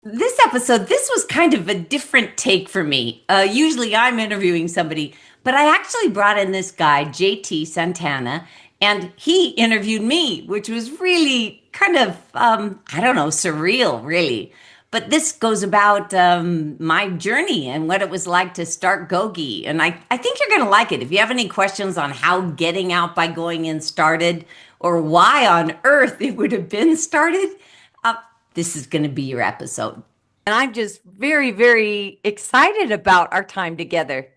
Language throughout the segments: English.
This episode, this was kind of a different take for me. Usually I'm interviewing somebody, but I actually brought in this guy, JT Santana, and he interviewed me, which was really kind of, I don't know, surreal, really. But this goes about my journey and what it was like to start Gogi. And I think you're going to like it. If you have any questions on how getting out by going in started or why on earth it would have been started, uh, this is going to be your episode. And I'm just very, very excited about our time together.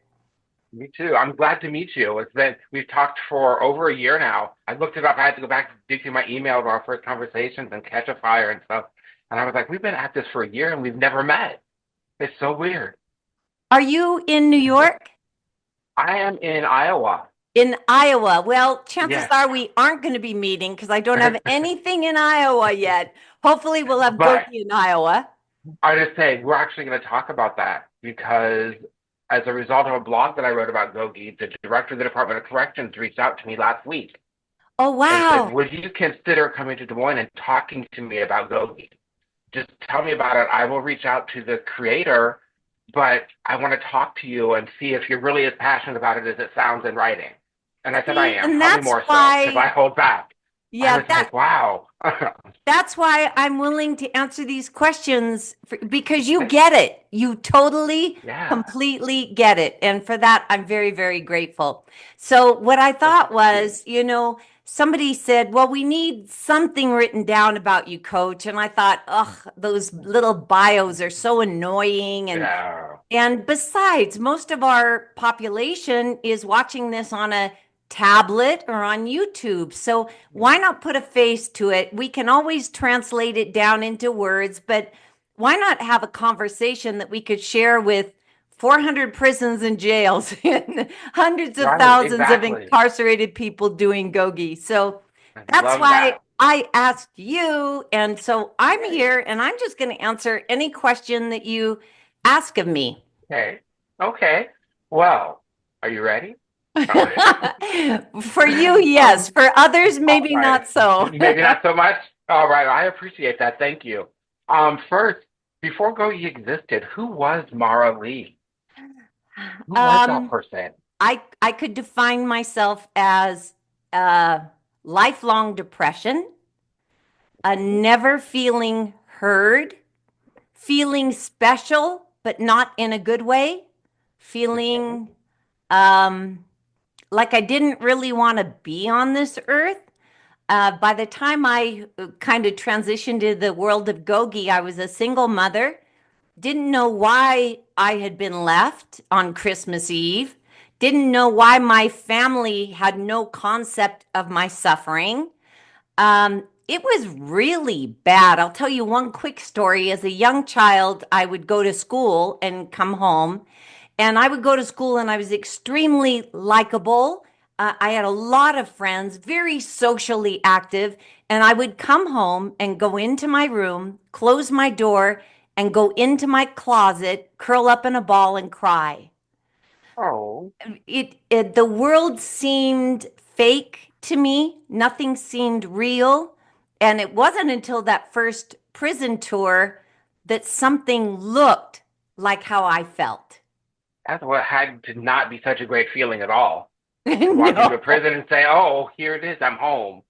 Me too. I'm glad to meet you. We've talked for over a year now. I looked it up. I had to go back dig through my email of our first conversations and catch a fire and stuff. And I was like, we've been at this for a year and we've never met. It's so weird. Are you in New York? I am in Iowa. In Iowa? Well, chances Yes. are we aren't going to be meeting because I don't have anything in Iowa yet. Hopefully, we'll have But Goki in Iowa. I just say we're actually going to talk about that because as a result of a blog that I wrote about Gogi, the director of the Department of Corrections reached out to me last week Oh, and said, wow. would you consider coming to Des Moines and talking to me about Gogi? Just tell me about it. I will reach out to the creator, but I want to talk to you and see if you're really as passionate about it as it sounds in writing. And I said, I See, am, and probably more so, because I hold back. I yeah, was like, wow. that's why I'm willing to answer these questions because you get it. You totally, Yeah, completely get it. And for that, I'm very, very grateful. So, what I well, thought thank you. was, somebody said, well, we need something written down about you, coach. And I thought, ugh, those little bios are so annoying. Yeah, And besides, most of our population is watching this on a tablet or on YouTube. So why not put a face to it? We can always translate it down into words, but why not have a conversation that we could share with 400 prisons and jails and hundreds of right, thousands of exactly. incarcerated people doing Gogi? So I that's love why that. I asked you. And so I'm Yay. here and I'm just going to answer any question that you ask of me. Okay. Okay. Well, are you ready? Oh. For you, yes. For others, All maybe right. not so. Maybe not so much. All right. I appreciate that. Thank you. First, before Gogi existed, who was Mara Lee? Who was that um, person? I could define myself as lifelong depression, a never feeling heard, feeling special, but not in a good way, Okay. feeling um, like I didn't really want to be on this earth. By the time I kind of transitioned to the world of Gogi, I was a single mother, didn't know why I had been left on Christmas Eve, didn't know why my family had no concept of my suffering. It was really bad. I'll tell you one quick story. As a young child, I would go to school and come home, and I would go to school and I was extremely likable. I had a lot of friends, very socially active, and I would come home and go into my room, close my door, and go into my closet, curl up in a ball and cry. Oh, The world seemed fake to me. Nothing seemed real. And it wasn't until that first prison tour that something looked like how I felt. that's what had to not be such a great feeling at all. To walk into a No. prison and say, "Oh, here it is. I'm home."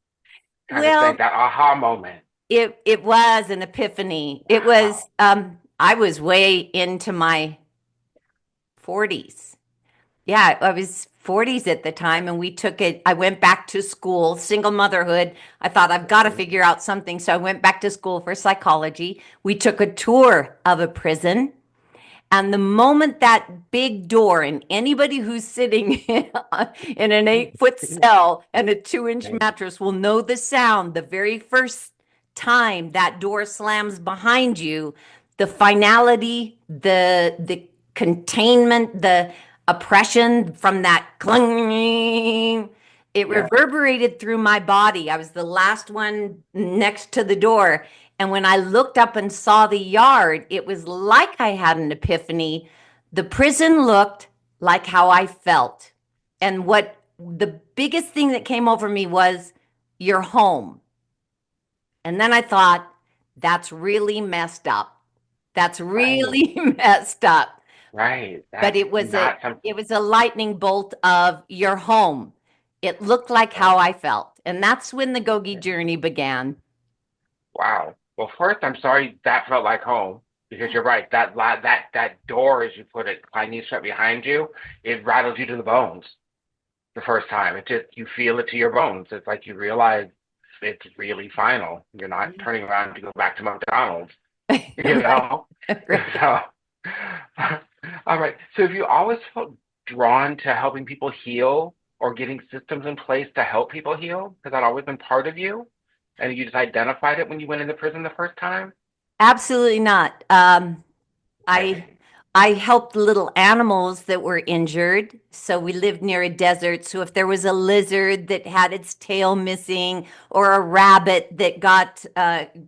Kind of thing. Well, That aha moment. it was an epiphany. It was Wow. I was way into my 40s. Yeah, I was 40s at the time, and we took it. I went back to school, single motherhood. I thought I've got to Okay. figure out something. So I went back to school for psychology. We took a tour of a prison. And the moment that big door, and anybody who's sitting in an 8 foot cell and a 2 inch mattress will know the sound the very first time that door slams behind you, the finality, the containment, the oppression from that clang, it Yeah. reverberated through my body. I was the last one next to the door. And when I looked up and saw the yard, it was like I had an epiphany. The prison looked like how I felt. And what the biggest thing that came over me was, you're home. And then I thought, that's really messed up. That's Right. really messed up. Right. But That's not some. it was a lightning bolt of your home. It looked like how Right. I felt. And that's when the Gogi journey began. Wow. Well, first, I'm sorry that felt like home because you're right. That door, as you put it, Chinese shut behind you, it rattles you to the bones the first time. It just you feel it to your bones. It's like you realize it's really final. You're not turning around to go back to McDonald's, you Right. know? Right. So, all right. So, have you always felt drawn to helping people heal or getting systems in place to help people heal? Has that always been part of you? And you just identified it when you went into prison the first time? Absolutely not. I Okay. I helped little animals that were injured. So we lived near a desert. So if there was a lizard that had its tail missing or a rabbit that got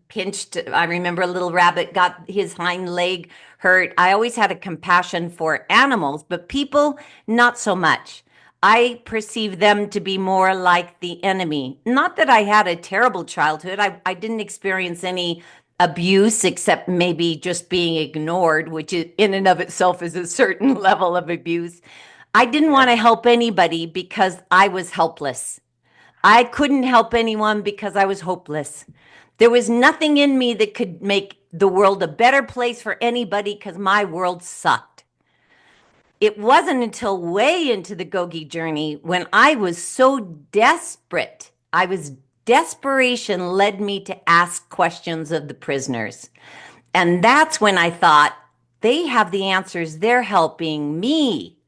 pinched, I remember a little rabbit got his hind leg hurt. I always had a compassion for animals, but people, not so much. I perceive them to be more like the enemy. Not that I had a terrible childhood. I didn't experience any abuse except maybe just being ignored, which is, in and of itself is a certain level of abuse. I didn't want Yeah. to help anybody because I was helpless. I couldn't help anyone because I was hopeless. There was nothing in me that could make the world a better place for anybody because my world sucked. It wasn't until way into the Gogi journey when I was so desperate. I was desperation led me to ask questions of the prisoners. And that's when I thought, they have the answers. They're helping me.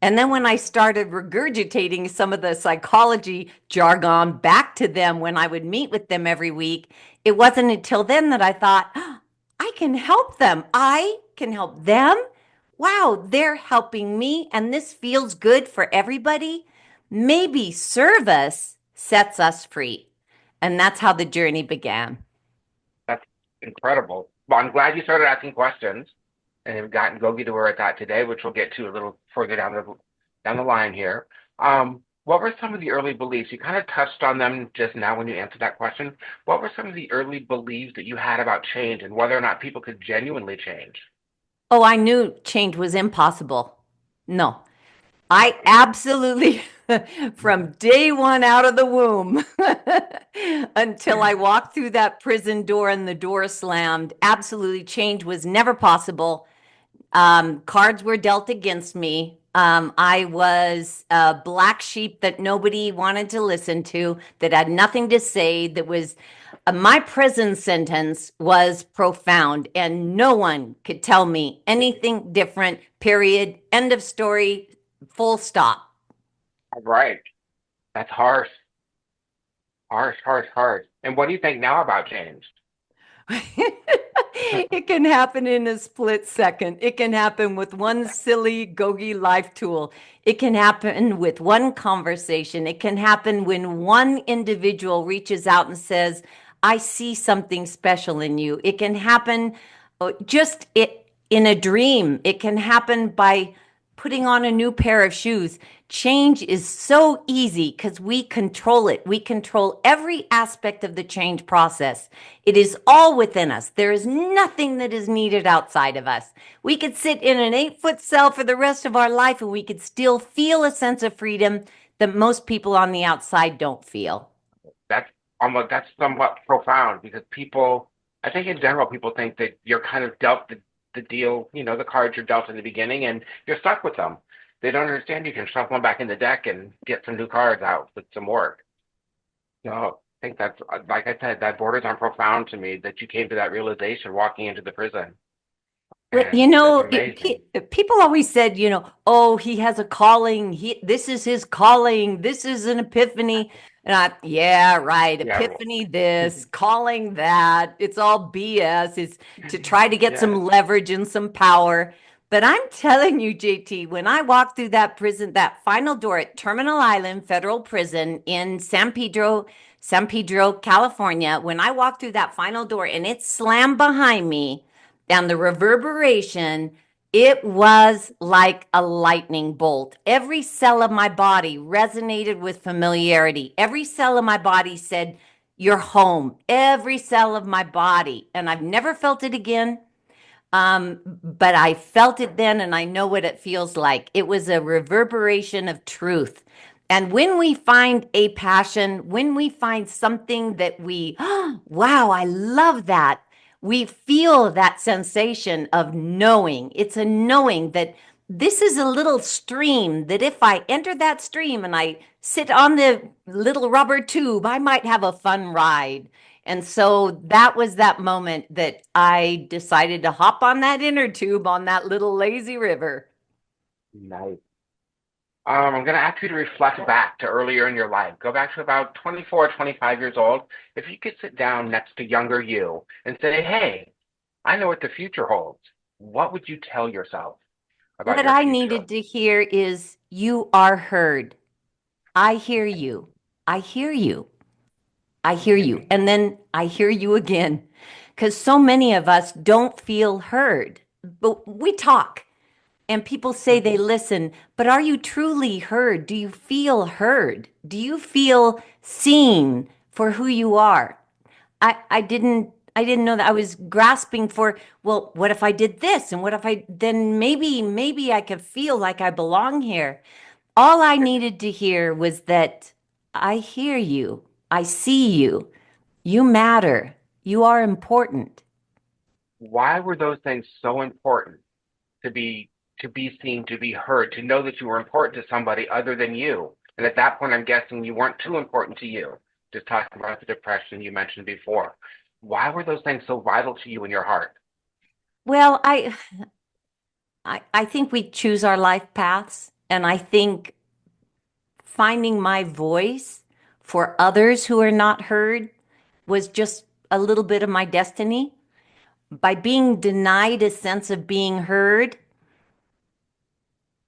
And then when I started regurgitating some of the psychology jargon back to them when I would meet with them every week, it wasn't until then that I thought, oh, I can help them. I can help them. Wow, they're helping me. And this feels good for everybody. Maybe service sets us free. And that's how the journey began. That's incredible. Well, I'm glad you started asking questions and have gotten Gogi to where it's at today, which we'll get to a little further down the line here. What were some of the early beliefs? You kind of touched on them just now when you answered that question. What were some of the early beliefs that you had about change and whether or not people could genuinely change? Oh, I knew change was impossible. No, I Right. absolutely, from day one out of the womb until I walked through that prison door and the door slammed, absolutely change was never possible. Cards were dealt against me. I was a black sheep that nobody wanted to listen to, that had nothing to say, that was my prison sentence was profound, and no one could tell me anything different, period. End of story, full stop. Right. That's harsh, harsh, harsh, harsh. And what do you think now about change? It can happen in a split second. It can happen with one silly Gogi life tool. It can happen with one conversation. It can happen when one individual reaches out and says, I see something special in you. It can happen just it in a dream. It can happen by putting on a new pair of shoes. Change is so easy because we control it. We control every aspect of the change process. It is all within us. There is nothing that is needed outside of us. We could sit in an 8-foot cell for the rest of our life and we could still feel a sense of freedom that most people on the outside don't feel. That's that's somewhat profound because people, I think in general, people think that you're kind of dealt the deal, the cards you're dealt in the beginning, and you're stuck with them. They don't understand you can shuffle them back in the deck and get some new cards out with some work. So I think that's, like I said, that borders on profound to me that you came to that realization walking into the prison, Well, you and that's know, amazing. people always said, oh, he has a calling. This is his calling. This is an epiphany. And yeah, right. Yeah, Epiphany this, calling that. It's all BS. It's to try to get yeah, some leverage and some power. But I'm telling you, JT, when I walked through that prison, that final door at Terminal Island Federal Prison in San Pedro, California, when I walked through that final door and it slammed behind me, and the reverberation, it was like a lightning bolt. Every cell of my body resonated with familiarity. Every cell of my body said, you're home. Every cell of my body. And I've never felt it again. But I felt it then, and I know what it feels like. It was a reverberation of truth. And when we find a passion, when we find something that we, oh, wow, I love that, we feel that sensation of knowing. It's a knowing that this is a little stream that if I enter that stream and I sit on the little rubber tube, I might have a fun ride. And so that was that moment that I decided to hop on that inner tube on that little lazy river. Nice. I'm going to ask you to reflect back to earlier in your life. Go back to about 24, 25 years old. If you could sit down next to younger you and say, hey, I know what the future holds, what would you tell yourself about What your I future? needed to hear is, you are heard. I hear you. I hear you. I hear you. And then I hear you again. Because so many of us don't feel heard. But we talk and people say they listen, but are you truly heard? Do you feel heard? Do you feel seen for who you are? I didn't know that. I was grasping for, well, what if I did this? And what if I then maybe I could feel like I belong here. All I needed to hear was that I hear you. I see you. You matter. You are important. Why were those things so important to be seen, to be heard, to know that you were important to somebody other than you? And at that point, I'm guessing you weren't too important to you. Just talking about the depression you mentioned before. Why were those things so vital to you in your heart? Well, I think we choose our life paths, and I think finding my voice for others who are not heard was just a little bit of my destiny. By being denied a sense of being heard,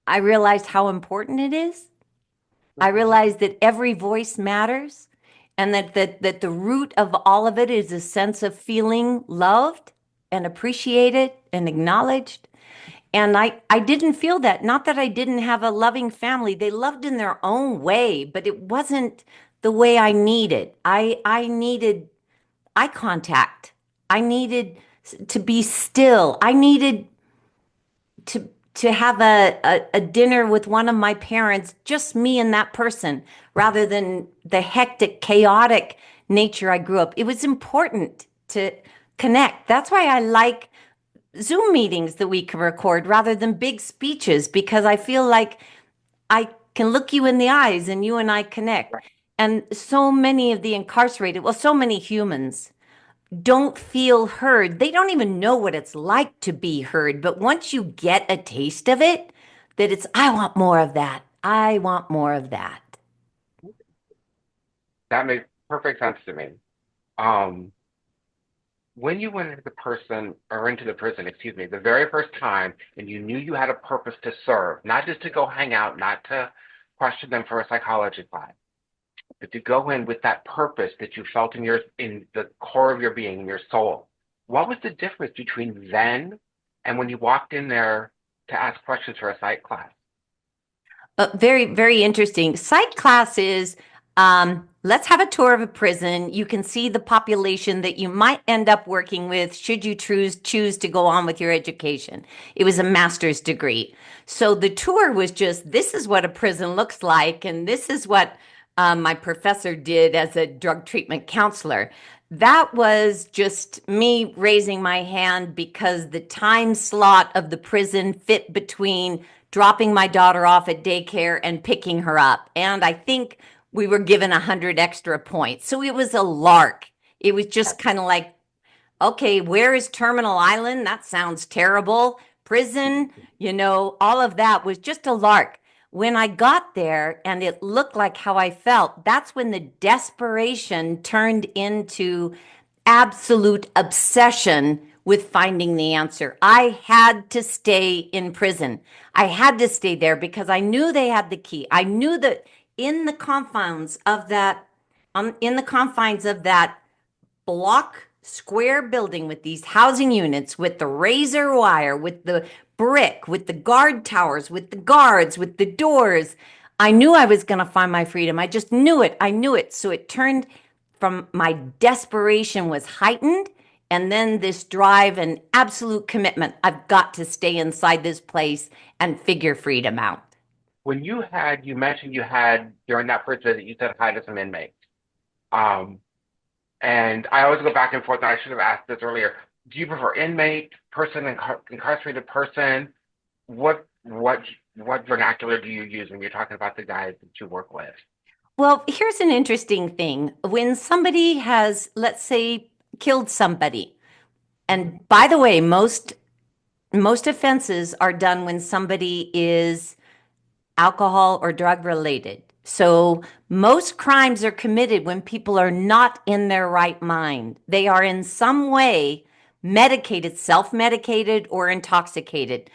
I realized how important it is. I realized that every voice matters and that the root of all of it is a sense of feeling loved and appreciated and acknowledged. And I didn't feel that. Not that I didn't have a loving family. They loved in their own way, but it wasn't the way I needed. I needed eye contact. I needed to be still. I needed to have a dinner with one of my parents, just me and that person, rather than the hectic, chaotic nature I grew up. It was important to connect. That's why I like Zoom meetings that we can record rather than big speeches, because I feel like I can look you in the eyes and you and I connect. And so many of the incarcerated, well, so many humans don't feel heard. They don't even know what it's like to be heard. But once you get a taste of it, that it's, I want more of that. I want more of that. That makes perfect sense to me. Um, when you went into the prison, excuse me, the very first time, and you knew you had a purpose to serve, not just to go hang out, not to question them for a psychology class, but to go in with that purpose that you felt in the core of your being, in your soul. What was the difference between then and when you walked in there to ask questions for a psych class? Very, very interesting. Psych class is, let's have a tour of a prison. You can see the population that you might end up working with should you choose to go on with your education. It was a master's degree. So the tour was just, this is what a prison looks like, and this is what my professor did as a drug treatment counselor. That was just me raising my hand because the time slot of the prison fit between dropping my daughter off at daycare and picking her up. And I think we were given 100 extra points. So it was a lark. It was just kind of like, okay, where is Terminal Island? That sounds terrible. Prison, all of that was just a lark. When I got there and it looked like how I felt, that's when the desperation turned into absolute obsession with finding the answer. I had to stay in prison. I had to stay there because I knew they had the key. I knew that in the confines of that, in the confines of that block square building with these housing units, with the razor wire, with the brick, with the guard towers, with the guards, with the doors. I knew I was going to find my freedom. I just knew it. I knew it. So it turned from my desperation was heightened and then this drive and absolute commitment. I've got to stay inside this place and figure freedom out. When you mentioned you had during that first visit, you said hi to some inmates. Um, and I always go back and forth, and I should have asked this earlier. Do you prefer inmate, incarcerated person? What vernacular do you use when you're talking about the guys that you work with? Well, here's an interesting thing. When somebody has, let's say, killed somebody, and by the way, most offenses are done when somebody is alcohol or drug related. So most crimes are committed when people are not in their right mind. They are in some way medicated, self-medicated, or intoxicated.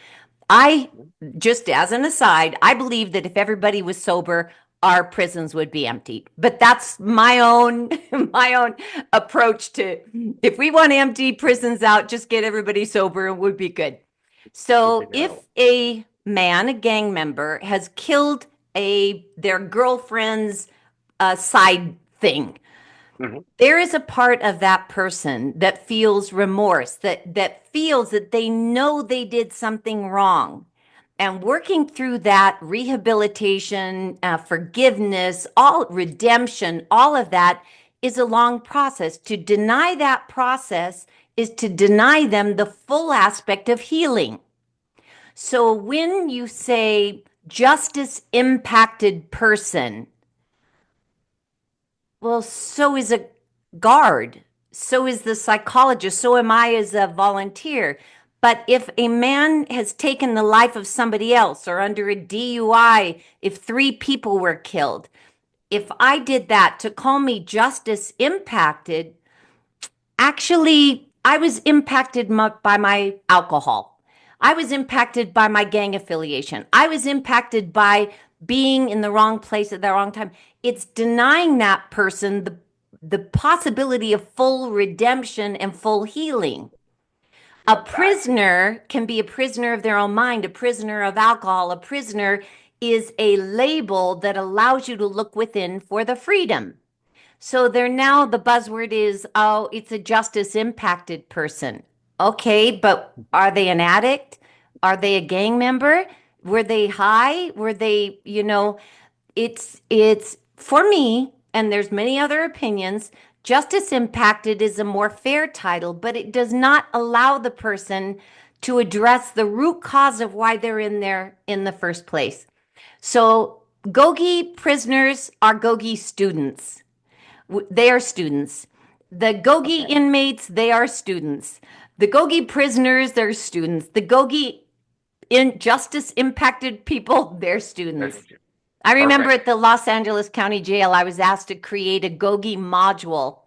I, just as an aside, I believe that if everybody was sober, our prisons would be emptied. But that's my own my own approach to, if we want to empty prisons out, just get everybody sober and would be good. Good to So if know. a man, a gang member, has killed their girlfriend's side thing, Hmm. there is a part of that person that feels remorse, that feels that they know they did something wrong. And working through that rehabilitation, forgiveness, all redemption, all of that is a long process. To deny that process is to deny them the full aspect of healing. So when you say justice impacted person, well, so is a guard, so is the psychologist, so am I as a volunteer. But if a man has taken the life of somebody else or under a DUI, if three people were killed, if I did that, to call me justice impacted, actually, I was impacted by my alcohol. I was impacted by my gang affiliation. I was impacted by being in the wrong place at the wrong time. It's denying that person the possibility of full redemption and full healing. A Love that. prisoner can be a prisoner of their own mind, a prisoner of alcohol. A prisoner is a label that allows you to look within for the freedom. So they're now, the buzzword is, oh, it's a justice impacted person. Okay, but are they an addict? Are they a gang member? Were they high? Were they, it's for me, and there's many other opinions. Justice impacted is a more fair title, but it does not allow the person to address the root cause of why they're in there in the first place. So GOGI prisoners are GOGI students. They are students. The GOGI Okay. inmates, they are students. The GOGI prisoners, they're students. The GOGI injustice impacted people, they're students. I remember Perfect. at the Los Angeles County Jail, I was asked to create a GOGI module.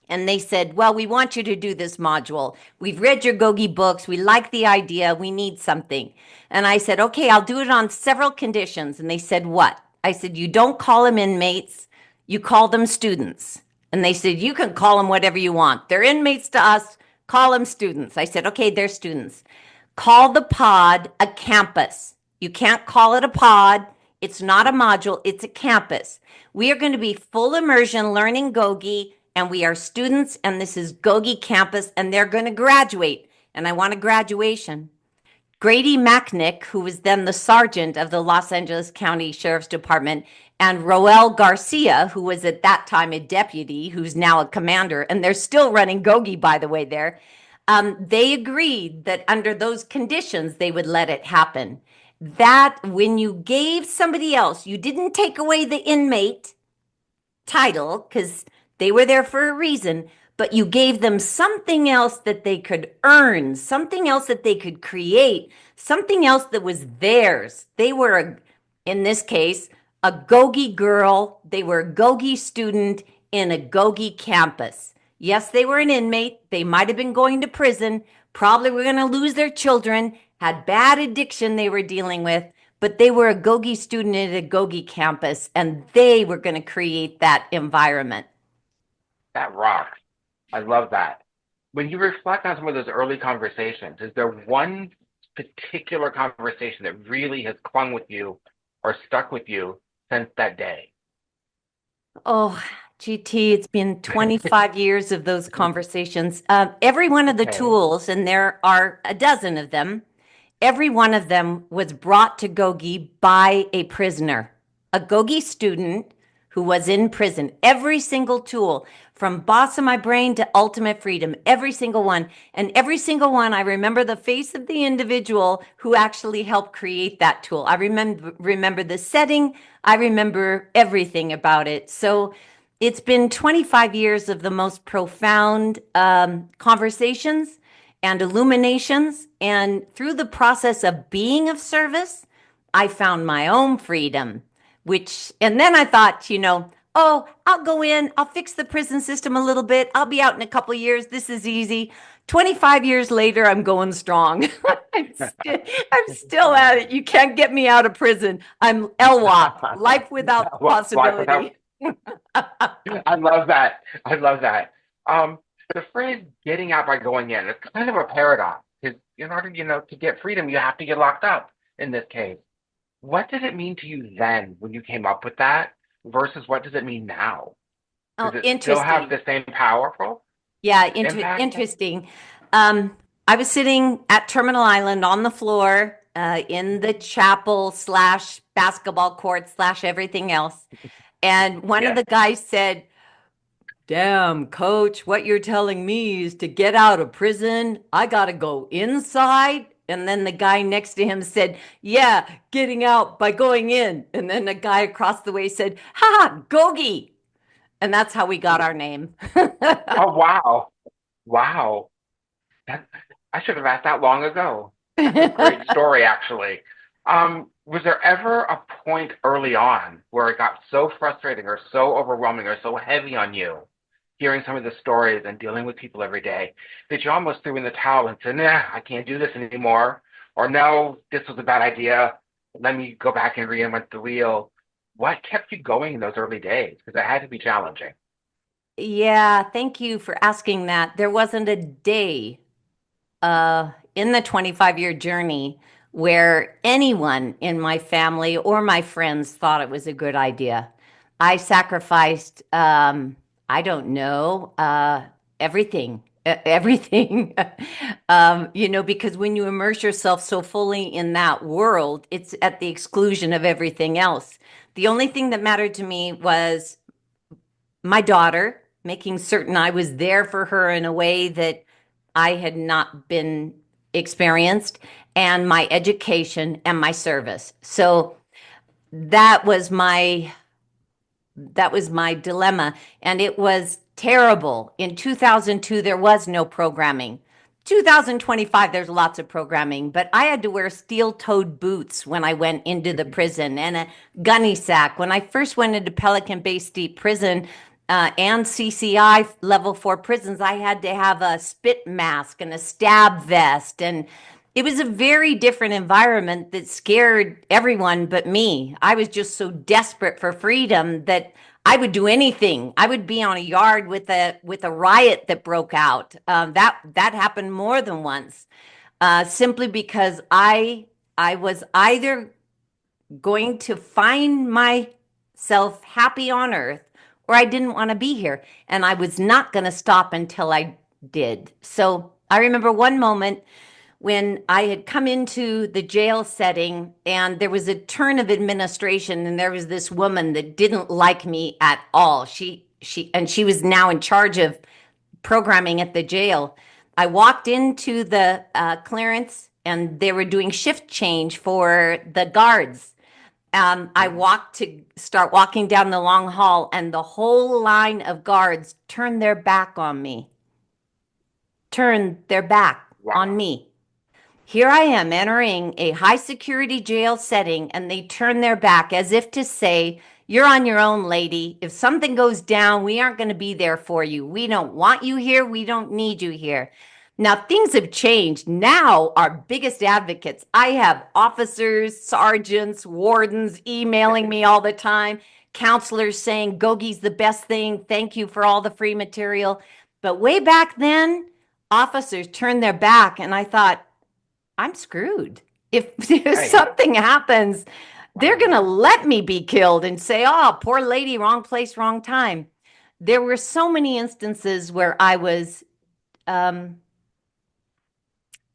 And they said, well, we want you to do this module. We've read your GOGI books. We like the idea. We need something. And I said, okay, I'll do it on several conditions. And they said, what? I said, you don't call them inmates, you call them students. And they said, you can call them whatever you want. They're inmates to us, call them students. I said, okay, they're students. Call the pod a campus. You can't call it a pod. It's not a module, it's a campus. We are going to be full immersion learning GOGI, and we are students, and this is GOGI campus, and they're going to graduate. And I want a graduation. Grady Macknick, who was then the sergeant of the Los Angeles County Sheriff's Department, and Roel Garcia, who was at that time a deputy, who's now a commander, and they're still running GOGI, by the way, there. They agreed that under those conditions, they would let it happen. That when you gave somebody else, you didn't take away the inmate title because they were there for a reason, but you gave them something else that they could earn, something else that they could create, something else that was theirs. They were, in this case, a GOGI girl. They were a GOGI student in a GOGI campus. Yes, they were an inmate. They might have been going to prison, probably were going to lose their children, had bad addiction they were dealing with, but they were a GOGI student at a GOGI campus, and they were going to create that environment. That rocks. I love that. When you reflect on some of those early conversations, is there one particular conversation that really has clung with you or stuck with you since that day? Oh, GT, it's been 25 years of those conversations. Every one of the Okay. tools, and there are a dozen of them, every one of them was brought to Gogi by a prisoner, a Gogi student who was in prison. Every single tool, from Boss of My Brain to Ultimate Freedom, every single one. And every single one, I remember the face of the individual who actually helped create that tool. I remember the setting. I remember everything about it. So it's been 25 years of the most profound conversations and illuminations. And through the process of being of service, I found my own freedom, and then I thought, oh, I'll go in, I'll fix the prison system a little bit. I'll be out in a couple of years. This is easy. 25 years later, I'm going strong. I'm still at it. You can't get me out of prison. I'm LWOP, life without Life without. possibility. I love that. I love that. Um, the phrase "getting out by going in" is kind of a paradox because in order, to get freedom, you have to get locked up. In this case, what did it mean to you then when you came up with that versus what does it mean now? Oh, Does it still have interesting. the same powerful Yeah, impact? interesting. I was sitting at Terminal Island on the floor in the chapel slash basketball court slash everything else. And one of Yes. the guys said, "Damn, coach, what you're telling me is to get out of prison, I gotta go inside." And then the guy next to him said, "Yeah, getting out by going in." And then the guy across the way said, "Ha, Gogi." And that's how we got our name. Oh wow, wow. That, I should have asked that long ago. That's a great story, actually. Was there ever a point early on where it got so frustrating or so overwhelming or so heavy on you, hearing some of the stories and dealing with people every day, that you almost threw in the towel and said, "Nah, I can't do this anymore," or "No, this was a bad idea. Let me go back and reinvent the wheel." What kept you going in those early days? Because it had to be challenging. Yeah, thank you for asking that. There wasn't a day in the 25-year journey where anyone in my family or my friends thought it was a good idea. I sacrificed, I don't know, everything. Everything, because when you immerse yourself so fully in that world, it's at the exclusion of everything else. The only thing that mattered to me was my daughter, making certain I was there for her in a way that I had not been experienced, and my education and my service. So that was my that was my dilemma, and it was terrible. In 2002 there was no programming. 2025 there's lots of programming, but I had to wear steel-toed boots when I went into the prison and a gunny sack. When I first went into Pelican Bay State Prison and CCI level 4 prisons, I had to have a spit mask and a stab vest, and it was a very different environment that scared everyone but me. I was just so desperate for freedom that I would do anything. I would be on a yard with a riot that broke out. That happened more than once, simply because I was either going to find myself happy on earth or I didn't want to be here, and I was not going to stop until I did. So I remember one moment when I had come into the jail setting and there was a turn of administration and there was this woman that didn't like me at all. She was now in charge of programming at the jail. I walked into the clearance and they were doing shift change for the guards. I walked to start walking down the long hall, and the whole line of guards turned their back on Wow. me. Here I am entering a high security jail setting, and they turn their back as if to say, "You're on your own, lady. If something goes down, we aren't going to be there for you. We don't want you here. We don't need you here." Now, things have changed. Now, our biggest advocates, I have officers, sergeants, wardens emailing me all the time, counselors saying, "Gogi's the best thing. Thank you for all the free material." But way back then, officers turned their back, and I thought, I'm screwed. If Right. something happens, they're going Wow. to let me be killed and say, "Oh, poor lady, wrong place, wrong time." there were so many instances where I was, um,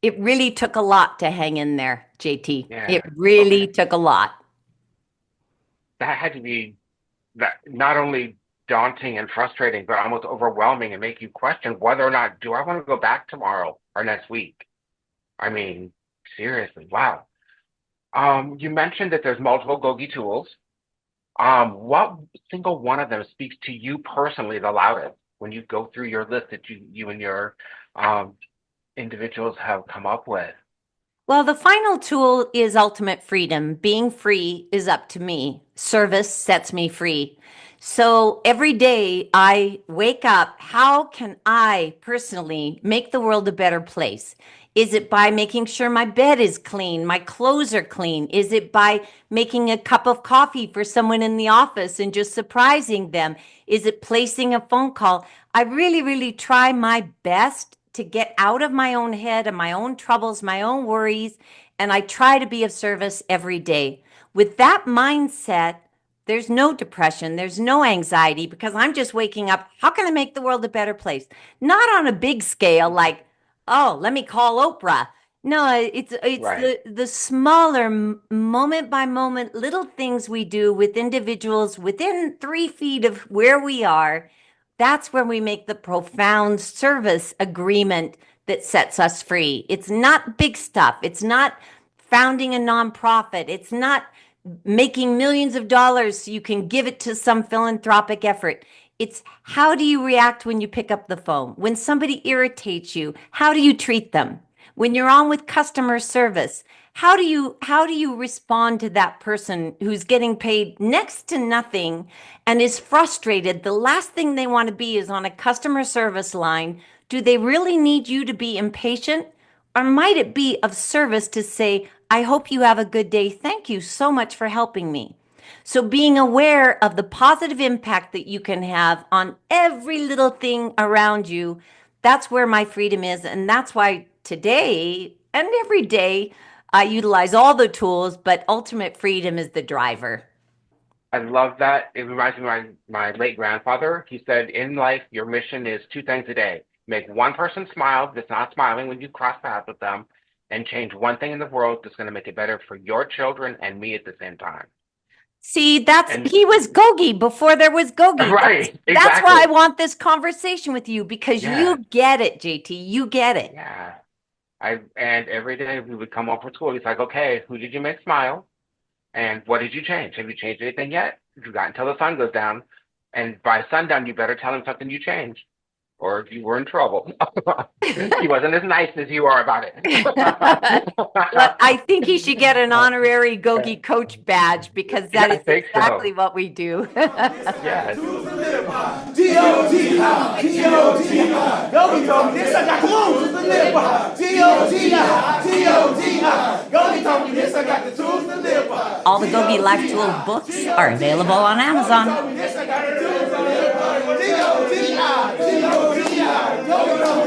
it really took a lot to hang in there, JT. It Yeah. really Okay. took a lot. That had to be that not only daunting and frustrating, but almost overwhelming and make you question whether or not do I want to go back tomorrow or next week. I mean, seriously, wow. You mentioned that there's multiple Gogi tools. What single one of them speaks to you personally the loudest when you go through your list that you and your um, individuals have come up with? Well, the final tool is ultimate freedom. Being free is up to me. Service sets me free. So every day I wake up, how can I personally make the world a better place? Is it by making sure my bed is clean, my clothes are clean? Is it by making a cup of coffee for someone in the office and just surprising them? Is it placing a phone call? I really, really try my best to get out of my own head and my own troubles, my own worries, and I try to be of service every day. With that mindset, there's no depression, there's no anxiety because I'm just waking up. How can I make the world a better place? Not on a big scale like, oh, let me call Oprah. No, it's Right. the smaller moment by moment little things we do with individuals within 3 feet of where we are. That's where we make the profound service agreement that sets us free. It's not big stuff. It's not founding a nonprofit. It's not making millions of dollars so you can give it to some philanthropic effort. It's how do you react when you pick up the phone? When somebody irritates you, how do you treat them? When you're on with customer service, how do you respond to that person who's getting paid next to nothing and is frustrated? The last thing they want to be is on a customer service line. Do they really need you to be impatient? Or might it be of service to say, I hope you have a good day. Thank you so much for helping me. So, being aware of the positive impact that you can have on every little thing around you, that's where my freedom is. And that's why today and every day I utilize all the tools, but ultimate freedom is the driver. I love that. It reminds me of my late grandfather. He said, in life, your mission is two things a day. Make one person smile that's not smiling when you cross paths with them, and change one thing in the world that's going to make it better for your children and me at the same time. See, And he was Gogi before there was Gogi. That's right, that's why I exactly. want this conversation with you because Yes, you get it, JT. You get it. yeah. And every day we would come home from school. He's like, okay, who did you make smile? And what did you change? Have you changed anything yet? You got until the sun goes down. And by sundown, you better tell him something you changed, or you were in trouble. He wasn't as nice as you are about it. But I think he should get an honorary Gogi Coach badge because Yeah, that I is think exactly so. what we do. Yes. G-O-G-I, G-O-G-I, Gogi told me this, I got, come on, to live by. G-O-G-I, G-O-G-I, Gogi told me this, I got the tools to live by. All the Gogi Life Tool books are available on Amazon. G-O-G-I, G-O-G-I, Gogi told me